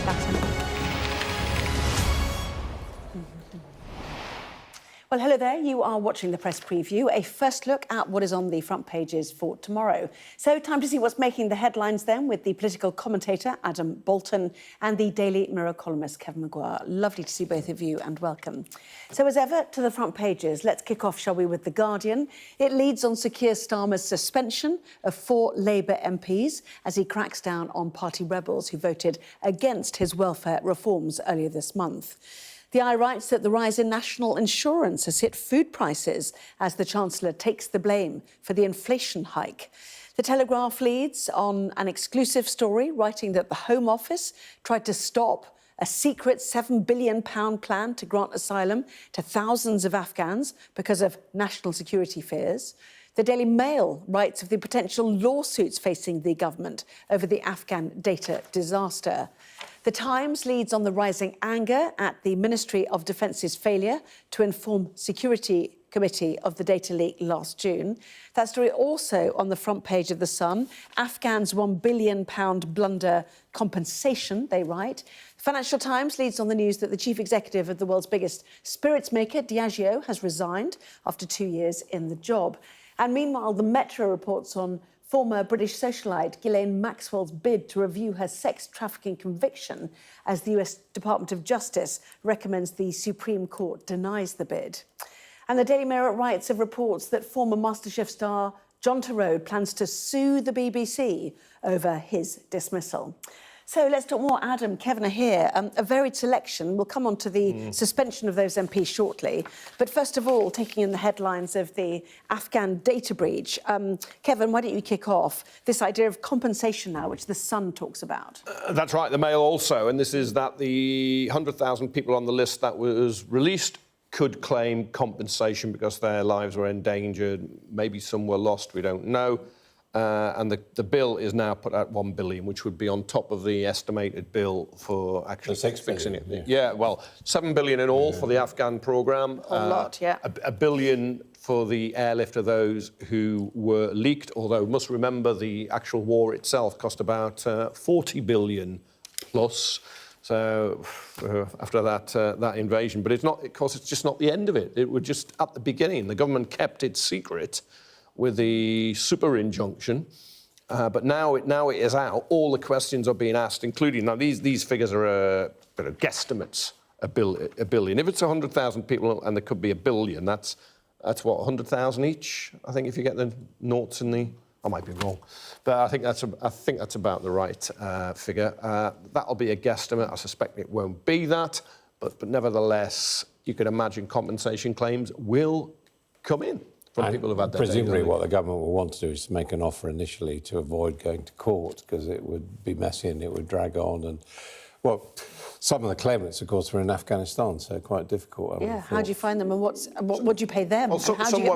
Back to you. Well, hello there. You are watching the press preview, a first look at what is on the front pages for tomorrow. So time to see what's making the headlines then with the political commentator, Adam Boulton, and the Daily Mirror columnist, Kevin Maguire. Lovely to see both of you and welcome. So as ever, to the front pages. Let's kick off, shall we, with The Guardian. It leads on Sir Keir Starmer's suspension of 4 Labour MPs as he cracks down on party rebels who voted against his welfare reforms earlier this month. The Eye writes that the rise in national insurance has hit food prices as the Chancellor takes the blame for the inflation hike. The Telegraph leads on an exclusive story, writing that the Home Office tried to stop a secret £7 billion plan to grant asylum to thousands of Afghans because of national security fears. The Daily Mail writes of the potential lawsuits facing the government over the Afghan data disaster. The Times leads on the rising anger at the Ministry of Defence's failure to inform Security Committee of the data leak last June. That story also on the front page of The Sun. Afghans' £1 billion blunder compensation, they write. Financial Times leads on the news that the chief executive of the world's biggest spirits maker, Diageo, has resigned after 2 years in the job. And meanwhile, the Metro reports on former British socialite Ghilaine Maxwell's bid to review her sex trafficking conviction as the US Department of Justice recommends the Supreme Court denies the bid. And the Daily Mirror writes of reports that former MasterChef star John Torode plans to sue the BBC over his dismissal. So let's talk more. Adam, Kevin are here. A varied selection. We'll come on to the suspension of those MPs shortly. But first of all, taking in the headlines of the Afghan data breach. Kevin, why don't you kick off this idea of compensation now, which The Sun talks about? That's right, the Mail also. And this is that the 100,000 people on the list that was released could claim compensation because their lives were endangered. Maybe some were lost, we don't know. And the bill is now put at $1 billion, which would be on top of the estimated bill for actually fixing it. Yeah, well, $7 billion in all for the Afghan programme. A lot, yeah. $1 billion for the airlift of those who were leaked, although we must remember the actual war itself cost about $40 billion plus. So after that invasion, but it's not. Of course, it's just not the end of it. It was just at the beginning. The government kept it secret with the super injunction, but now it is out. All the questions are being asked, including now these figures are guesstimates. A billion. If it's 100,000 people and there could be $1 billion, that's what 100,000 each. I think if you get the noughts in the. I might be wrong, but I think that's about the right figure. That'll be a guesstimate. I suspect it won't be that, but nevertheless, you could imagine compensation claims will come in from people who've had their presumably what the government will want to do is to make an offer initially to avoid going to court because it would be messy and it would drag on. And well, some of the claimants, of course, were in Afghanistan, so quite difficult. Yeah, how do you find them and what do you pay them? Well, how do you get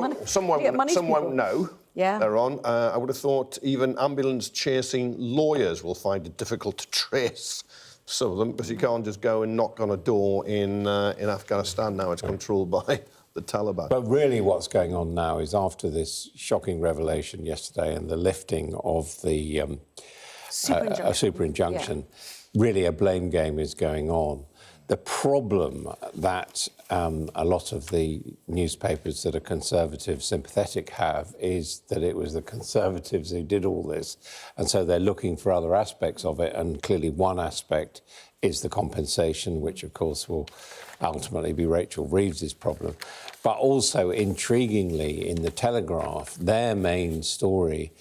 money? Some won't know. Yeah. They're on. I would have thought even ambulance-chasing lawyers will find it difficult to trace some of them because you can't just go and knock on a door in Afghanistan now. It's controlled by the Taliban. But really what's going on now is after this shocking revelation yesterday and the lifting of the super injunction, really a blame game is going on. The problem that a lot of the newspapers that are Conservative sympathetic have is that it was the Conservatives who did all this, and so they're looking for other aspects of it, and clearly one aspect is the compensation, which of course will ultimately be Rachel Reeves's problem. But also, intriguingly, in the Telegraph, their main story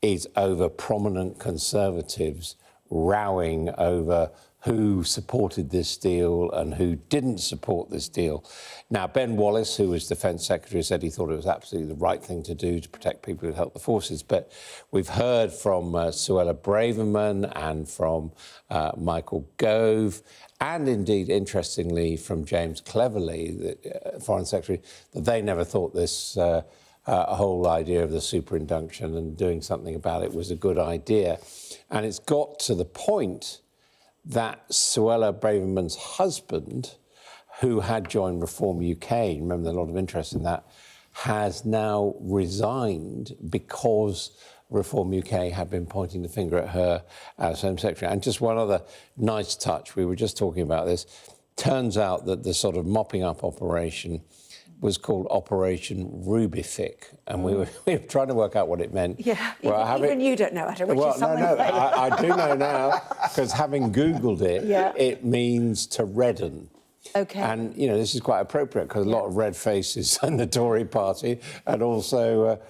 is over prominent Conservatives rowing over who supported this deal and who didn't support this deal. Now, Ben Wallace, who was Defence Secretary, said he thought it was absolutely the right thing to do to protect people who help the forces. But we've heard from Suella Braverman and from Michael Gove, and indeed, interestingly, from James Cleverly, the Foreign Secretary, that they never thought this whole idea of the super injunction and doing something about it was a good idea. And it's got to the point that Suella Braverman's husband, who had joined Reform UK, remember there's a lot of interest in that, has now resigned because Reform UK had been pointing the finger at her as Home Secretary. And just one other nice touch, we were just talking about this. Turns out that the sort of mopping up operation was called Operation Rubific, and we were trying to work out what it meant. Yeah, well, even you don't know, Adam, which is something I do know now, because having Googled it, it means to redden. OK. And, you know, this is quite appropriate because a lot of red faces in the Tory party and also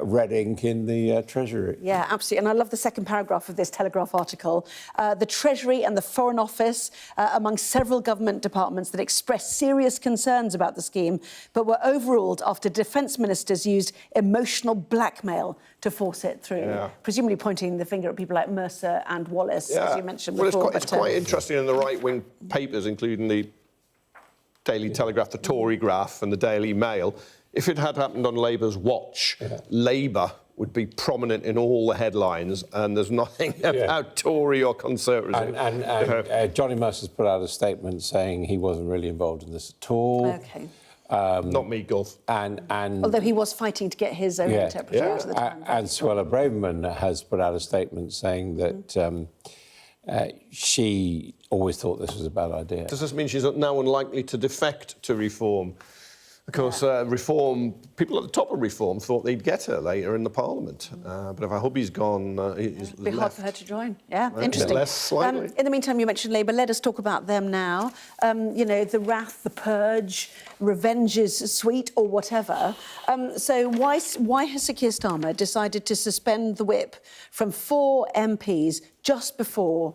red ink in the Treasury. Yeah, absolutely. And I love the second paragraph of this Telegraph article. The Treasury and the Foreign Office, among several government departments that expressed serious concerns about the scheme, but were overruled after defence ministers used emotional blackmail to force it through, presumably pointing the finger at people like Mercer and Wallace, as you mentioned before. Well, it's quite interesting in the right-wing papers, including the Daily Telegraph, the Tory Graph and the Daily Mail. If it had happened on Labour's watch, Labour would be prominent in all the headlines, and there's nothing about Tory or Conservative. And Johnny Mercer's put out a statement saying he wasn't really involved in this at all. OK. Not me, Gulf. And although he was fighting to get his own interpretation at the time. And Suella Braverman has put out a statement saying that she always thought this was a bad idea. Does this mean she's now unlikely to defect to Reform? Of course, Reform, people at the top of Reform thought they'd get her later in the Parliament. But if her hubby's gone, he's It'd be hard for her to join. Yeah, interesting. Less slightly. In the meantime, you mentioned Labour. Let us talk about them now. You know, the wrath, the purge, revenge is sweet or whatever. So why has Sir Keir Starmer decided to suspend the whip from 4 MPs just before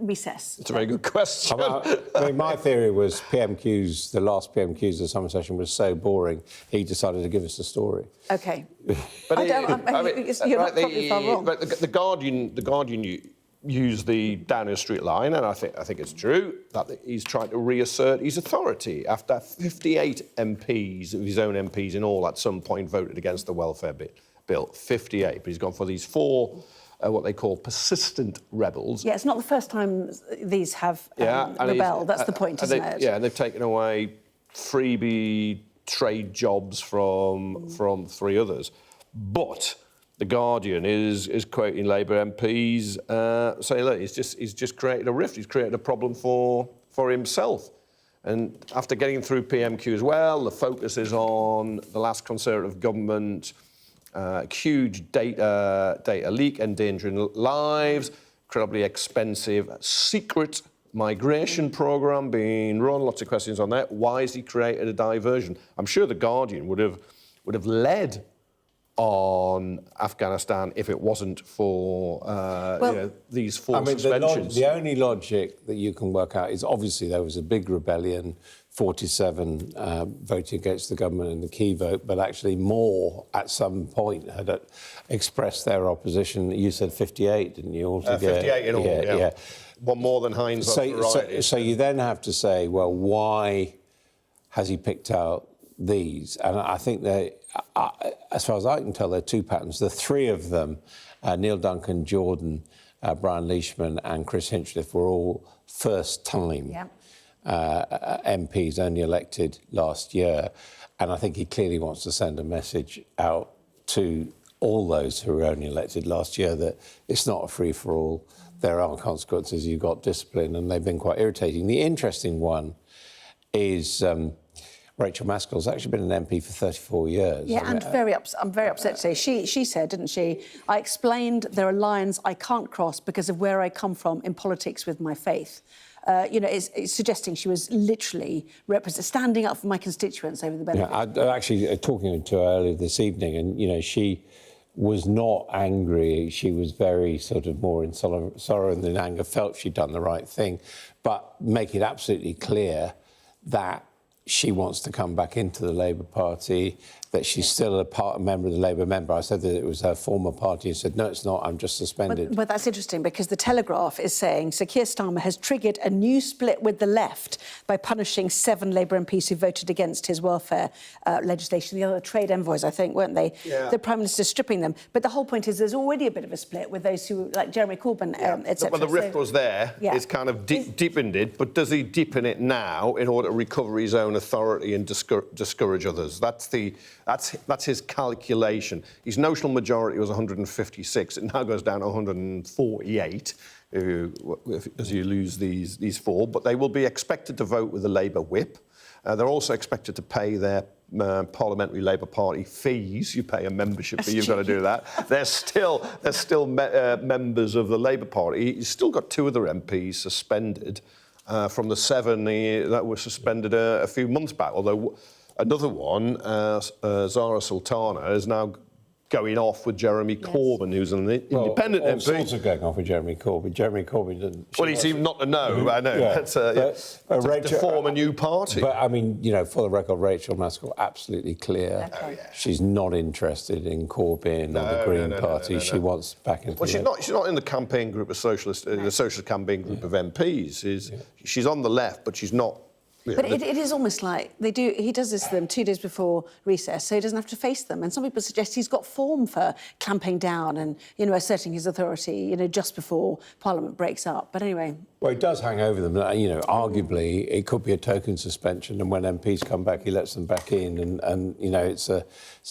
recess? It's a very good question. I mean, my theory was PMQs, the last PMQs of the summer session was so boring, he decided to give us a story. OK. But you're not probably far wrong. But the Guardian used the Downing Street line, and I think it's true, that he's trying to reassert his authority after 58 MPs, of his own MPs in all, at some point voted against the welfare bill. 58, but he's gone for these 4... what they call persistent rebels. Yeah, it's not the first time these have rebelled. That's the point, isn't it? Yeah, and they've taken away freebie trade jobs from 3 others. But the Guardian is quoting Labour MPs saying, look, he's just created a rift. He's created a problem for himself. And after getting through PMQ as well, the focus is on the last Conservative government. Huge data leak, endangering lives, incredibly expensive secret migration programme being run. Lots of questions on that. Why has he created a diversion? I'm sure the Guardian would have led on Afghanistan if it wasn't for these 4 suspensions. The only logic that you can work out is obviously there was a big rebellion. 47 voting against the government in the key vote, but actually more at some point had expressed their opposition. You said 58, didn't you, altogether? 58 in all, yeah. One more than Heinz. So you then have to say, well, why has he picked out these? And I think that, as far as I can tell, there are 2 patterns. The 3 of them, Neil Duncan, Jordan, Brian Leishman and Chris Hinchliffe, were all first-time MPs, only elected last year. And I think he clearly wants to send a message out to all those who were only elected last year that it's not a free-for-all. There are consequences. You've got discipline, and they've been quite irritating. The interesting one is Rachel Maskell's actually been an MP for 34 years. Yeah, I'm very upset today. She said, didn't she, I explained there are lines I can't cross because of where I come from in politics with my faith. You know, it's suggesting she was literally standing up for my constituents over the benefit. Yeah, I actually talking to her earlier this evening, and, you know, she was not angry. She was very sort of more in sorrow than anger, felt she'd done the right thing, but make it absolutely clear that she wants to come back into the Labour Party, that she's still a member of the Labour member. I said that it was her former party and said, no, it's not, I'm just suspended. But that's interesting because the Telegraph is saying Sir Keir Starmer has triggered a new split with the left by punishing 7 Labour MPs who voted against his welfare legislation. The other trade envoys, I think, weren't they? Yeah. The Prime Minister stripping them. But the whole point is there's already a bit of a split with those who, like Jeremy Corbyn, etc. Well, the rift was there. It's kind of deepened it, but does he deepen it now in order to recover his own authority and discourage others? That's the That's his calculation. His notional majority was 156. It now goes down to 148 as you lose these four. But they will be expected to vote with the Labour whip. They're also expected to pay their Parliamentary Labour Party fees. You pay a membership fee, you've got to do that. They're still members of the Labour Party. He's still got 2 of their MPs suspended from the 7 that were suspended a few months back, although another one, Zara Sultana, is now going off with Jeremy Corbyn, who's an independent MP. All sorts of going off with Jeremy Corbyn. Jeremy Corbyn didn't... Well, he seemed not to know, I know. Yeah. That's, to form a new party. But, I mean, you know, for the record, Rachel Maskell, absolutely clear. Okay. She's not interested in Corbyn or the Green Party. She wants back into... Well, she's not in the campaign group of Socialist, the Socialist campaign group of MPs. She's on the left, but she's not... But it is almost like he does this to them 2 days before recess, so he doesn't have to face them. And some people suggest he's got form for clamping down and, you know, asserting his authority, you know, just before Parliament breaks up. But anyway... Well, it does hang over them. You know, arguably, it could be a token suspension, and when MPs come back, he lets them back in, and you know, it's a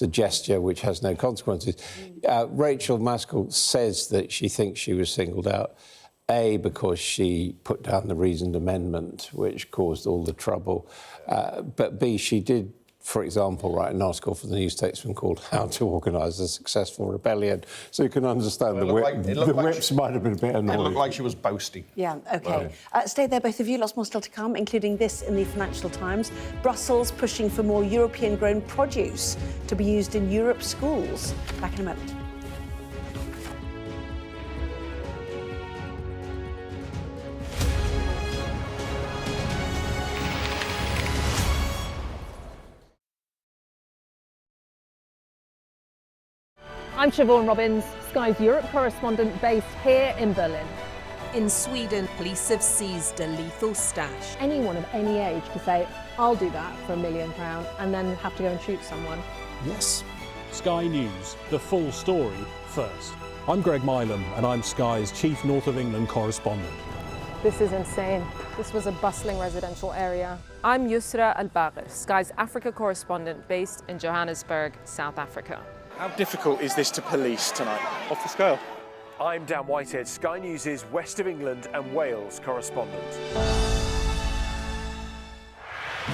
gesture which has no consequences. Rachel Maskell says that she thinks she was singled out, A, because she put down the reasoned amendment, which caused all the trouble. But B, she did, for example, write an article for the New Statesman called How to Organise a Successful Rebellion. So you can understand the whips might have been a bit annoying. It looked like she was boasting. Yeah, OK. Stay there, both of you. Lots more still to come, including this in the Financial Times. Brussels pushing for more European-grown produce to be used in Europe's schools. Back in a moment. I'm Siobhan Robbins, Sky's Europe correspondent based here in Berlin. In Sweden, police have seized a lethal stash. Anyone of any age could say, I'll do that for £1 million and then have to go and shoot someone. Yes. Sky News, the full story first. I'm Greg Milam and I'm Sky's Chief North of England correspondent. This is insane. This was a bustling residential area. I'm Yusra Al-Bagher, Sky's Africa correspondent based in Johannesburg, South Africa. How difficult is this to police tonight? Off the scale. I'm Dan Whitehead, Sky News' West of England and Wales correspondent.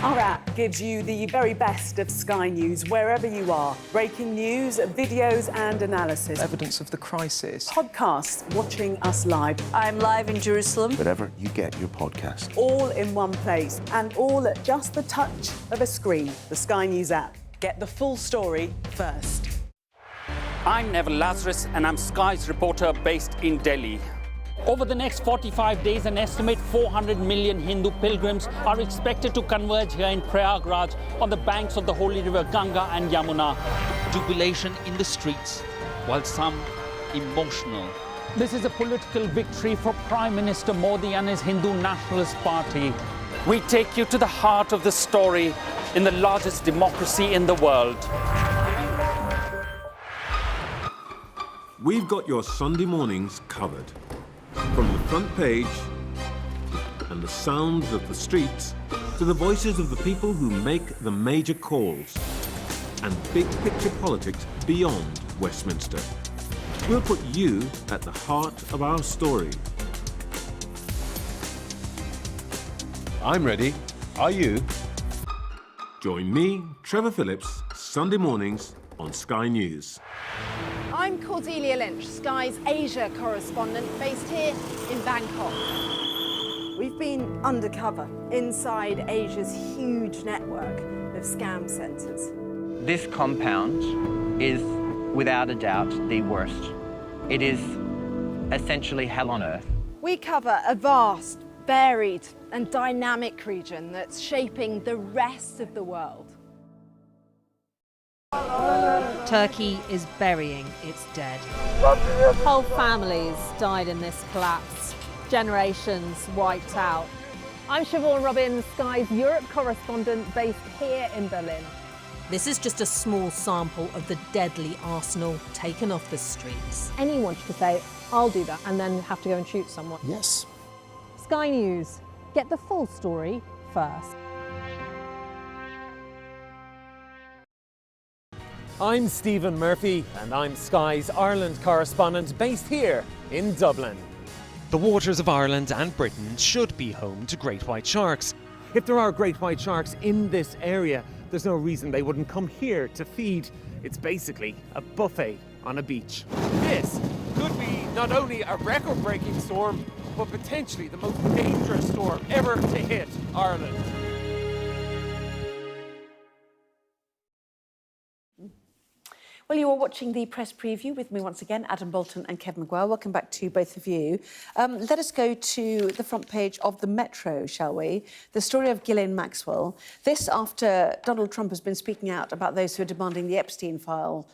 Our app gives you the very best of Sky News wherever you are. Breaking news, videos and analysis. Evidence of the crisis. Podcasts watching us live. I'm live in Jerusalem. Wherever you get your podcast. All in one place and all at just the touch of a screen. The Sky News app. Get the full story first. I'm Neville Lazarus and I'm Sky's reporter based in Delhi. Over the next 45 days, an estimate 400 million Hindu pilgrims are expected to converge here in Prayagraj on the banks of the holy river Ganga and Yamuna. Jubilation in the streets, while some emotional. This is a political victory for Prime Minister Modi and his Hindu Nationalist Party. We take you to the heart of the story in the largest democracy in the world. We've got your Sunday mornings covered. From the front page and the sounds of the streets to the voices of the people who make the major calls and big picture politics beyond Westminster. We'll put you at the heart of our story. I'm ready. Are you? Join me, Trevor Phillips, Sunday mornings on Sky News. I'm Cordelia Lynch, Sky's Asia correspondent based here in Bangkok. We've been undercover inside Asia's huge network of scam centres. This compound is, without a doubt, the worst. It is essentially hell on earth. We cover a vast, varied and dynamic region that's shaping the rest of the world. Turkey is burying its dead. Whole families died in this collapse. Generations wiped out. I'm Siobhan Robbins, Sky's Europe correspondent based here in Berlin. This is just a small sample of the deadly arsenal taken off the streets. Anyone could say, I'll do that, and then have to go and shoot someone. Yes. Sky News. Get the full story first. I'm Stephen Murphy, and I'm Sky's Ireland correspondent based here in Dublin. The waters of Ireland and Britain should be home to great white sharks. If there are great white sharks in this area, there's no reason they wouldn't come here to feed. It's basically a buffet on a beach. This could be not only a record-breaking storm, but potentially the most dangerous storm ever to hit Ireland. Well, you are watching the press preview with me once again, Adam Boulton and Kevin Maguire. Welcome back to both of you. Let us go to the front page of the Metro, shall we? The story of Ghilaine Maxwell. This after Donald Trump has been speaking out about those who are demanding the Epstein file,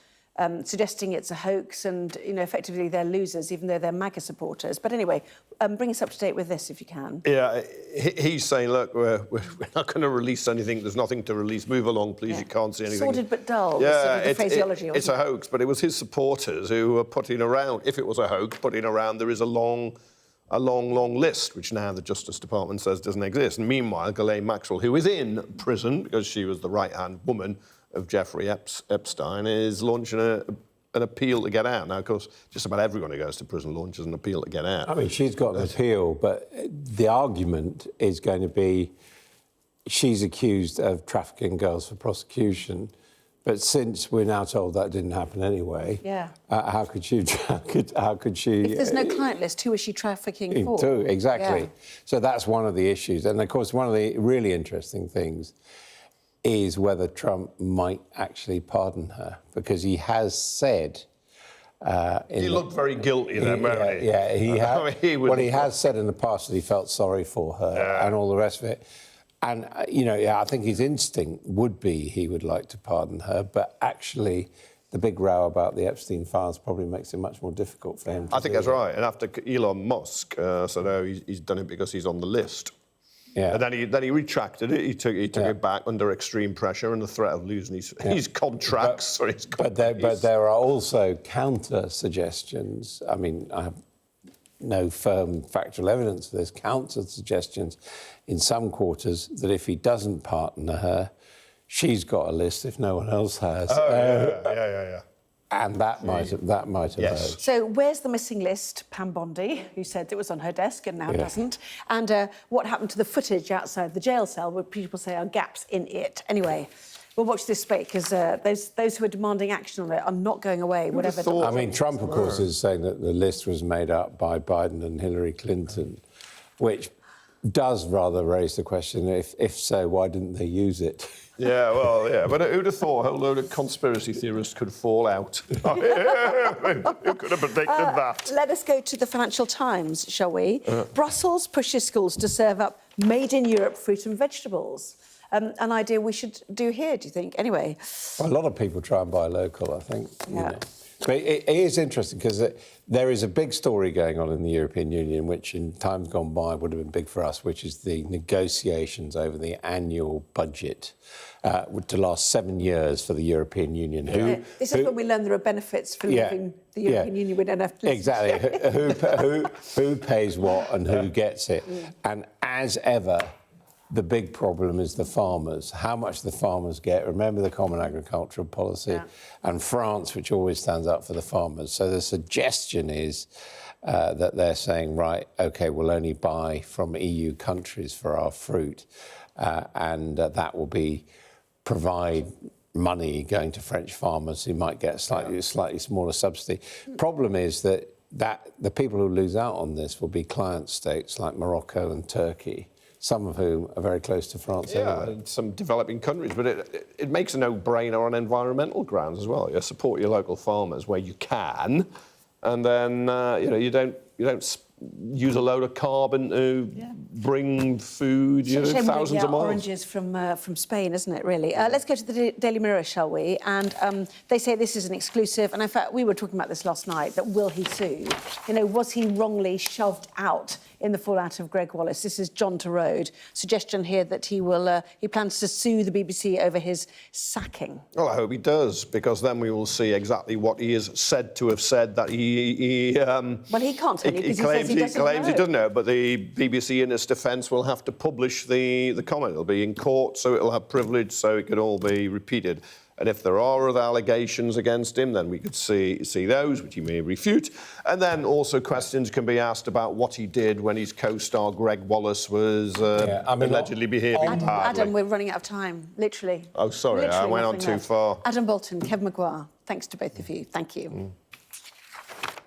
suggesting it's a hoax and, you know, effectively they're losers, even though they're MAGA supporters. But anyway, bring us up to date with this, if you can. Yeah, he's saying, look, we're not going to release anything. There's nothing to release. Move along, please. Yeah. You can't see anything. Sordid but dull, sort of the phraseology. It's a hoax, but it was his supporters who were putting around, if it was a hoax, putting around, there is a long list, which now the Justice Department says doesn't exist. And meanwhile, Ghilaine Maxwell, who is in prison because she was the right-hand woman of Jeffrey Epstein, is launching an appeal to get out. Now, of course, just about everyone who goes to prison launches an appeal to get out. I mean, she's got an appeal, but the argument is going to be she's accused of trafficking girls for prosecution. But since we're now told that didn't happen anyway, how could she? If there's no client list, who is she trafficking for? Exactly. Yeah. So that's one of the issues, and of course, one of the really interesting things is whether Trump might actually pardon her, because he has said... he looked very guilty then, wasn't he? Yeah, he has said in the past that he felt sorry for her and all the rest of it. And, you know, I think his instinct would be he would like to pardon her, but actually the big row about the Epstein files probably makes it much more difficult for him to I think that's right. And after Elon Musk said, oh, he's done it because he's on the list. Yeah. And then he retracted it. He took it back under extreme pressure and the threat of losing his contracts. But there are also counter suggestions. I mean, I have no firm factual evidence for this. Counter suggestions in some quarters that if he doesn't pardon her, she's got a list if no one else has. Yeah. And that might have hurt. So where's the missing list? Pam Bondi, who said it was on her desk and now doesn't. And what happened to the footage outside the jail cell, where people say are gaps in it? Anyway, we'll watch this space, because those who are demanding action on it are not going away, whatever. I mean, Trump, of course, is saying that the list was made up by Biden and Hillary Clinton, which does rather raise the question, if so, why didn't they use it? Yeah, well, yeah, but who'd have thought a whole load of conspiracy theorists could fall out? Who could have predicted that? Let us go to the Financial Times, shall we? Brussels pushes schools to serve up made-in-Europe fruit and vegetables. An idea we should do here, do you think? Anyway. Well, a lot of people try and buy local, I think. Yeah. You know. But it is interesting because there is a big story going on in the European Union, which in times gone by would have been big for us, which is the negotiations over the annual budget to last 7 years for the European Union. This is when we learn there are benefits for leaving the European Union with enough. Exactly. who pays what and who gets it. And as ever, the big problem is the farmers, how much the farmers get. Remember the Common Agricultural Policy and France, which always stands up for the farmers. So the suggestion is that they're saying, right, OK, we'll only buy from EU countries for our fruit, and that will provide money going to French farmers who might get a slightly smaller subsidy. Problem is that the people who lose out on this will be client states like Morocco and Turkey, some of whom are very close to France anyway. And some developing countries, but it makes a no-brainer on environmental grounds as well. You support your local farmers where you can, and then you don't use a load of carbon to bring food, thousands of miles. Oranges from Spain, isn't it, really? Let's go to the Daily Mirror, shall we? And they say this is an exclusive, and in fact, we were talking about this last night, that will he sue? You know, was he wrongly shoved out in the fallout of Greg Wallace? This is John Torode. Suggestion here that he plans to sue the BBC over his sacking. Well, I hope he does, because then we will see exactly what he is said to have said that he well, he can't tell you, because he claims he doesn't know, but the BBC, in its defence, will have to publish the comment. It'll be in court, so it'll have privilege, so it can all be repeated. And if there are other allegations against him, then we could see those, which he may refute. And then also questions can be asked about what he did when his co-star Greg Wallace was allegedly behaving badly. Adam, we're running out of time, literally. Oh, sorry, I went on too far. Adam Boulton, Kev Maguire, thanks to both of you. Thank you.